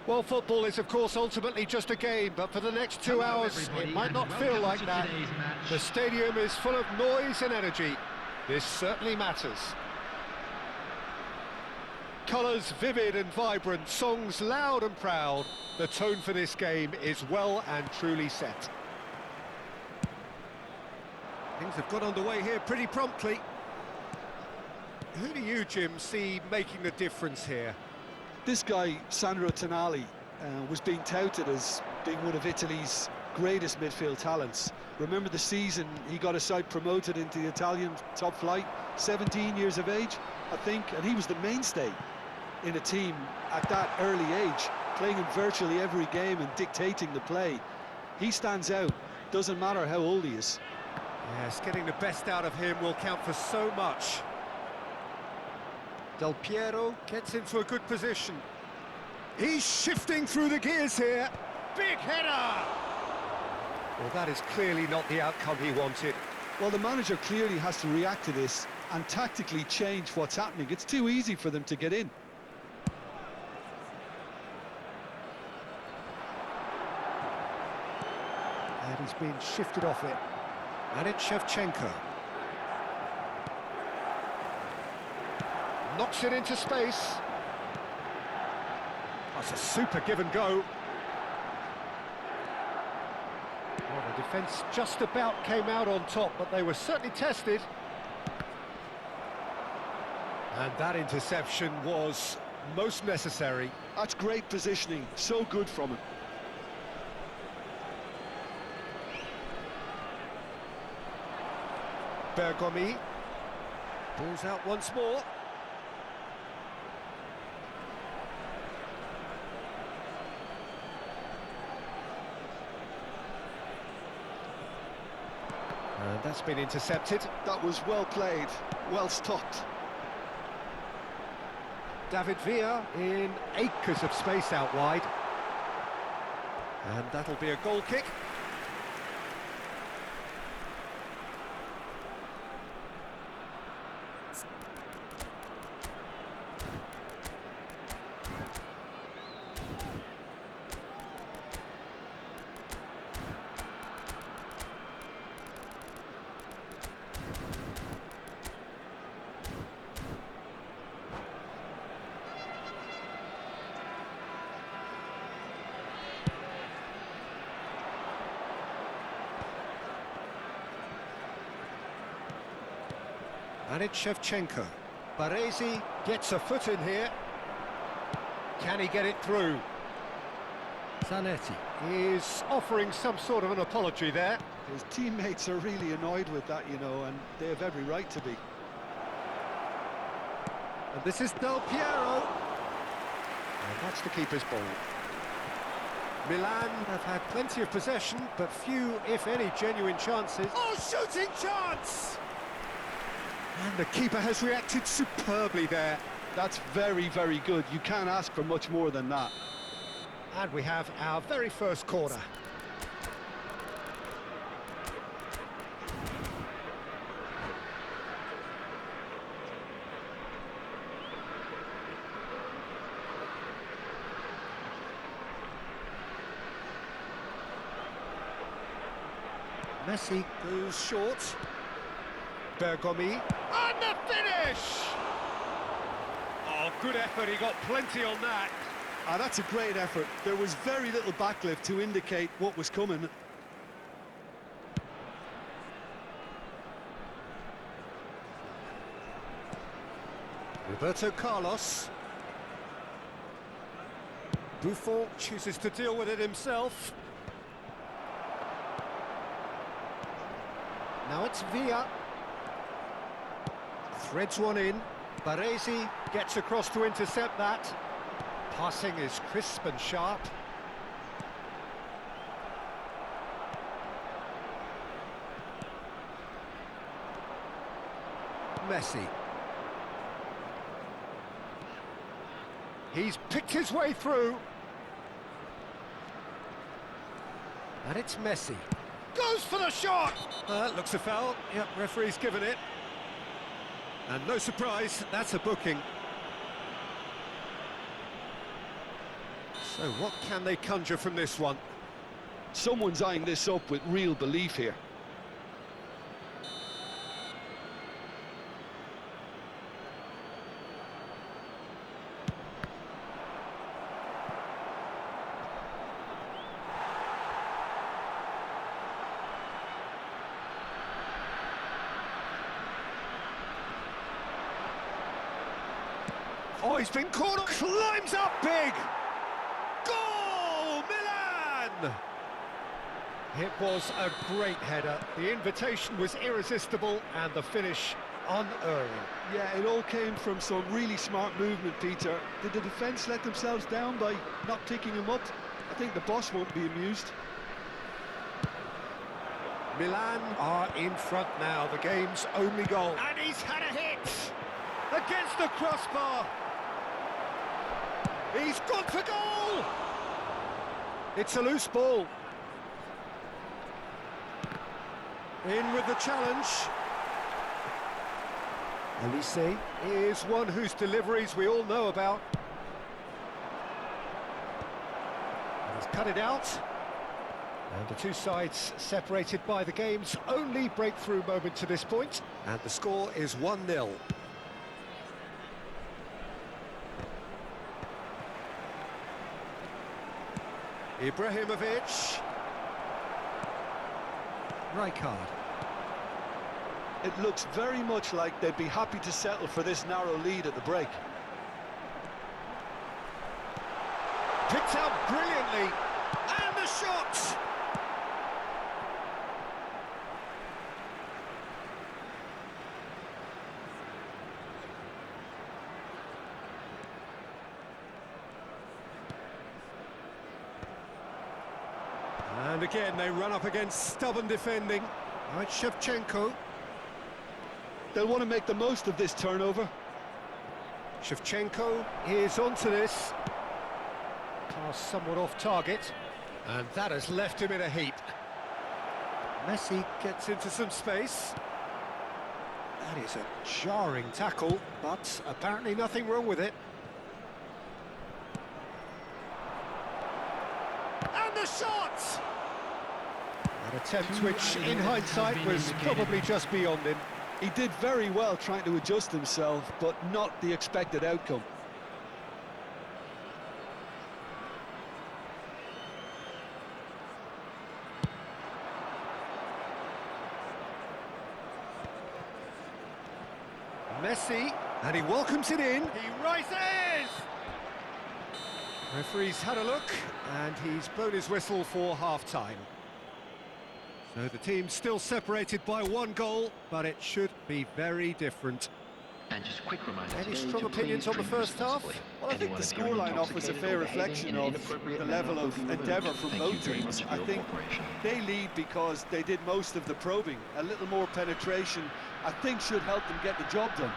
Well, football is, of course, ultimately just a game, but for the next 2 hours, it might not feel like that. The stadium is full of noise and energy. This certainly matters. Colours vivid and vibrant, songs loud and proud. The tone for this game is well and truly set. Things have got underway here pretty promptly. Who do you, Jim, see making the difference here? This guy, Sandro Tonali, was being touted as being one of Italy's greatest midfield talents. Remember the season he got a side promoted into the Italian top flight, 17 years of age, I think, and he was the mainstay in a team at that early age, playing in virtually every game and dictating the play. He stands out, doesn't matter how old he is. Yes, getting the best out of him will count for so much. Del Piero gets into a good position. He's shifting through the gears here. Big header! Well, that is clearly not the outcome he wanted. Well, the manager clearly has to react to this and tactically change what's happening. It's too easy for them to get in. And he's been shifted off it. And it's Shevchenko. Knocks it into space. That's a super give and go. Well, the defence just about came out on top, but they were certainly tested. And that interception was most necessary. That's great positioning, so good from him. Bergomi. Ball's out once more. And that's been intercepted. That was well played, well stopped. David Villa in acres of space out wide. And that'll be a goal kick. And it's Shevchenko. Baresi gets a foot in here. Can he get it through? Zanetti is offering some sort of an apology there. His teammates are really annoyed with that, you know, and they have every right to be. And this is Del Piero. And that's the keeper's ball. Milan have had plenty of possession, but few, if any, genuine chances. Oh, shooting chance! And the keeper has reacted superbly there. That's very, very good. You can't ask for much more than that. And we have our very first corner. Messi goes short. Bergomi. And the finish! Oh, good effort. He got plenty on that. That's a great effort. There was very little backlift to indicate what was coming. Roberto Carlos. Buffon chooses to deal with it himself. Now it's Villa. Threads one in. Baresi gets across to intercept that. Passing is crisp and sharp. Messi. He's picked his way through. And it's Messi. Goes for the shot! Looks a foul. Yep, referee's given it. And no surprise, that's a booking. So what can they conjure from this one? Someone's eyeing this up with real belief here. Oh, he's been caught, climbs up big! Goal, Milan! It was a great header. The invitation was irresistible and the finish unerring. Yeah, it all came from some really smart movement, Peter. Did the defence let themselves down by not picking him up? I think the boss won't be amused. Milan are in front now, the game's only goal. And he's had a hit! Against the crossbar! He's gone for goal! It's a loose ball. In with the challenge. Elise is one whose deliveries we all know about. And he's cut it out. And the two sides separated by the game's only breakthrough moment to this point. And the score is 1-0. Ibrahimovic. Rijkaard. It looks very much like they'd be happy to settle for this narrow lead at the break. Picked out brilliantly. And the shot! And again, they run up against stubborn defending. Now it's Shevchenko. They'll want to make the most of this turnover. Shevchenko is onto this. Pass somewhat off target. And that has left him in a heap. Messi gets into some space. That is a jarring tackle, but apparently nothing wrong with it. And the shot! An attempt which, in hindsight, was probably just beyond him. He did very well trying to adjust himself, but not the expected outcome. Messi, and he welcomes it in. He rises! Referee's had a look, and he's blown his whistle for half-time. So the team's still separated by one goal, but it should be very different. And just a quick reminder. Any strong opinions on the first half? Well, I think the scoreline offers a fair reflection of the level of endeavour from both teams. I think they lead because they did most of the probing. A little more penetration, I think, should help them get the job done.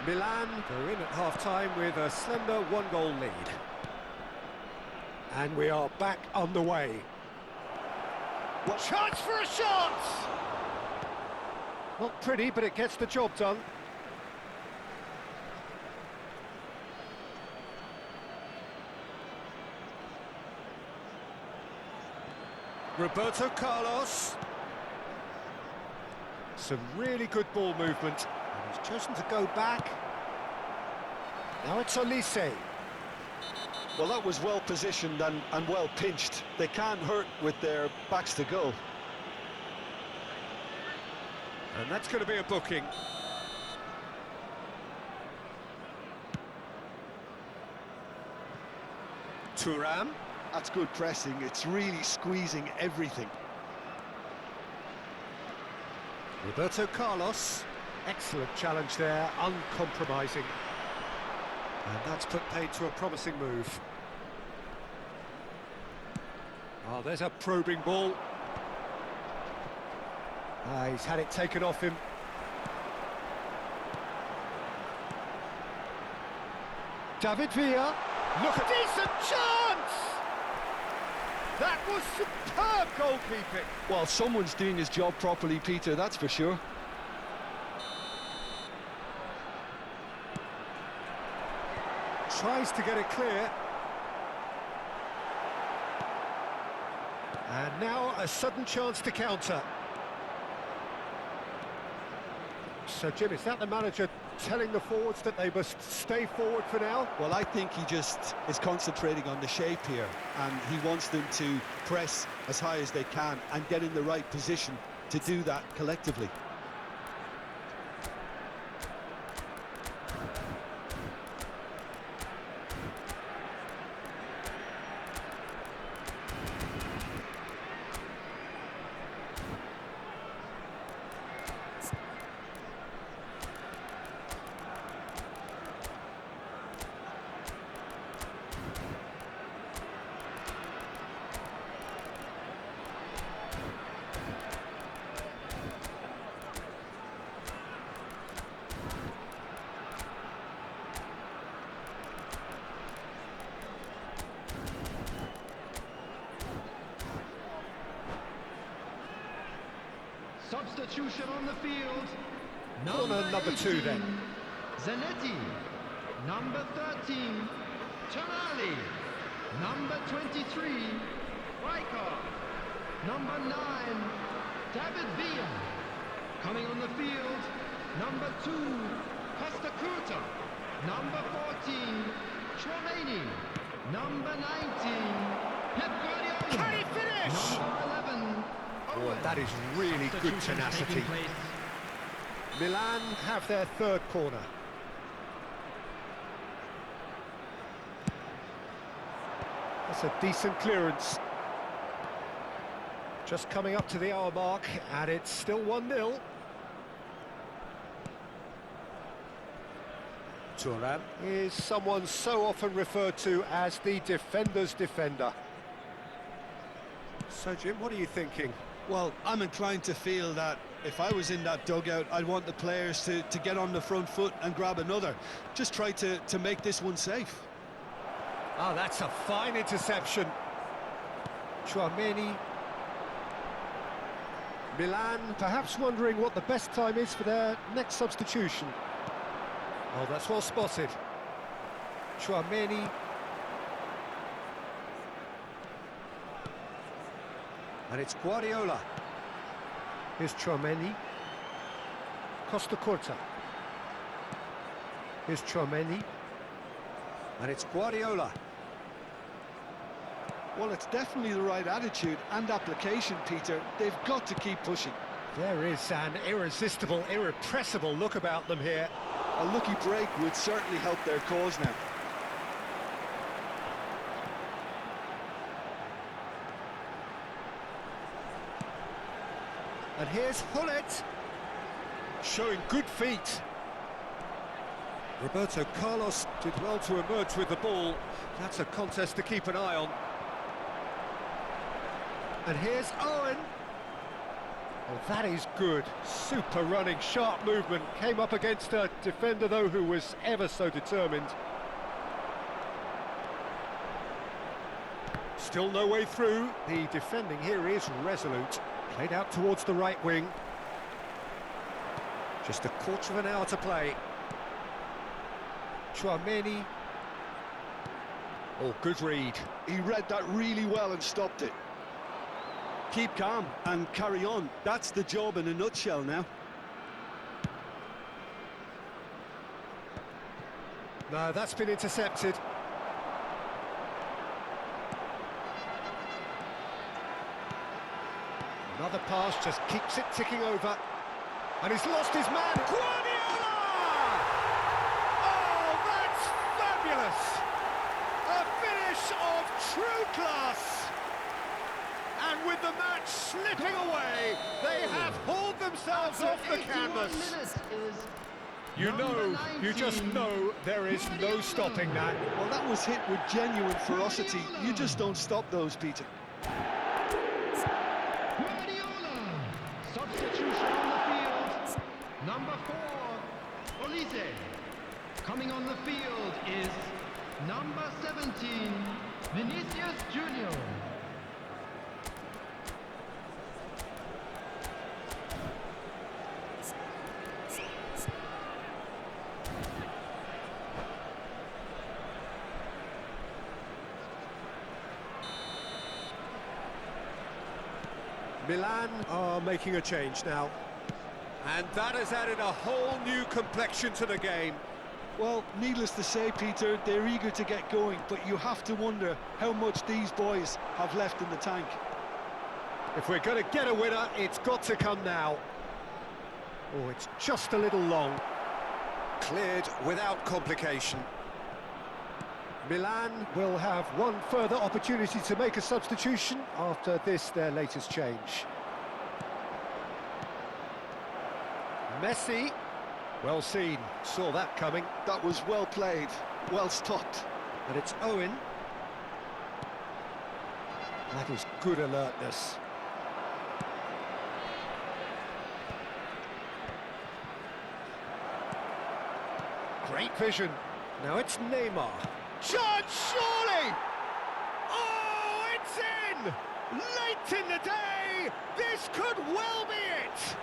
Milan go in at half-time with a slender one-goal lead. And we are back underway. What chance for a shot! Not pretty, but it gets the job done. Roberto Carlos. Some really good ball movement. And he's chosen to go back. Now it's Olise. Well, that was well positioned and well pinched. They can't hurt with their backs to goal. And that's going to be a booking. Thuram. That's good pressing. It's really squeezing everything. Roberto Carlos. Excellent challenge there, uncompromising. And that's put paid to a promising move. Oh, there's a probing ball. He's had it taken off him. David Villa, look, a decent chance! That was superb goalkeeping. Well, someone's doing his job properly, Peter, that's for sure. Tries to get it clear. And now a sudden chance to counter. So, Jim, is that the manager telling the forwards that they must stay forward for now? Well, I think he just is concentrating on the shape here, and he wants them to press as high as they can and get in the right position to do that collectively. Substitution on the field. Corner number 2 then. Zanetti. Number 13, Tonali. Number 23, Rijkaard. Number 9, David Villa. Coming on the field, number 2, Costa Curta. Number 14, Chouameni. Number 19, Pep Guardiola. Can he finish? Number 11, Oh, that is really good tenacity. Milan have their third corner. That's a decent clearance. Just coming up to the hour mark, and it's still 1-0. Thuram is someone so often referred to as the defender's defender. So, Jim, what are you thinking? Well, I'm inclined to feel that if I was in that dugout, I'd want the players to get on the front foot and grab another. Just try to make this one safe. Oh, that's a fine interception. Chouameni. Milan perhaps wondering what the best time is for their next substitution. Oh, that's well spotted. Chouameni. And it's Guardiola. Here's Chouameni. Costa Curta. Here's Chouameni. And it's Guardiola. Well, it's definitely the right attitude and application, Peter. They've got to keep pushing. There is an irresistible, irrepressible look about them here. A lucky break would certainly help their cause now. And here's Hullet, showing good feet. Roberto Carlos did well to emerge with the ball. That's a contest to keep an eye on. And here's Owen. Oh, that is good. Super running, sharp movement. Came up against a defender, though, who was ever so determined. Still no way through. The defending here is resolute. Played out towards the right wing. Just a quarter of an hour to play. Chouameni. Oh, good read. He read that really well and stopped it. Keep calm and carry on. That's the job in a nutshell now. No, that's been intercepted. Another pass just keeps it ticking over. And he's lost his man. Guardiola! Oh, that's fabulous! A finish of true class! And with the match slipping away, they have hauled themselves off the canvas. 81 minutes is You know, Number you just 19, know there is no stopping that. Well, that was hit with genuine ferocity. You just don't stop those, Peter. Guardiola. Substitution on the field. Number 4, Olise. Coming on the field is number 17, Vinicius Junior. Milan are making a change now. And that has added a whole new complexion to the game. Well, needless to say, Peter, they're eager to get going, but you have to wonder how much these boys have left in the tank. If we're going to get a winner, it's got to come now. Oh, it's just a little long. Cleared without complication. Milan will have one further opportunity to make a substitution after this, their latest change. Messi, well seen, saw that coming. That was well played, well stopped. And it's Owen. That is good alertness. Great vision. Now it's Neymar. Chance, surely! Oh, it's in! Late in the day, this could well be it!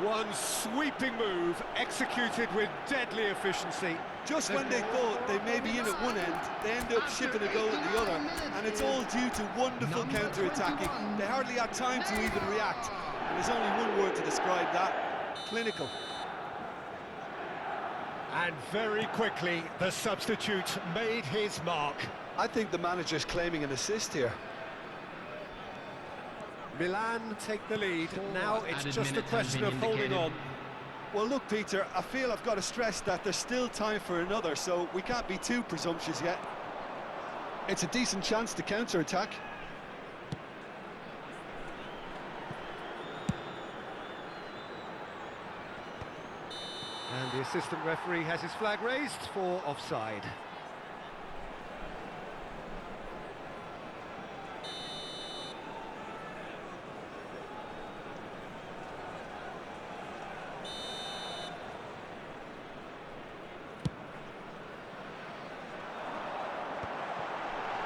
One sweeping move, executed with deadly efficiency. Just when they thought they may be in at one end, they end up shipping a goal at the other, and it's all due to wonderful counter-attacking. They hardly had time to even react, and there's only one word to describe that: clinical. And very quickly, the substitute made his mark. I think the manager's claiming an assist here. Milan take the lead. Now it's just a question of holding on. Well, look, Peter, I feel I've got to stress that there's still time for another, so we can't be too presumptuous yet. It's a decent chance to counter-attack. And the assistant referee has his flag raised for offside.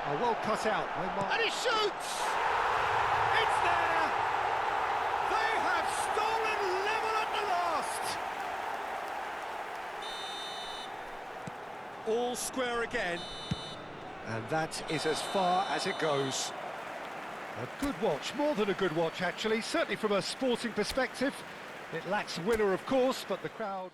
Oh, well cut out. And he shoots! It's there! They have stolen level at the last! All square again. And that is as far as it goes. A good watch, more than a good watch actually, certainly from a sporting perspective. It lacks winner, of course, but the crowd...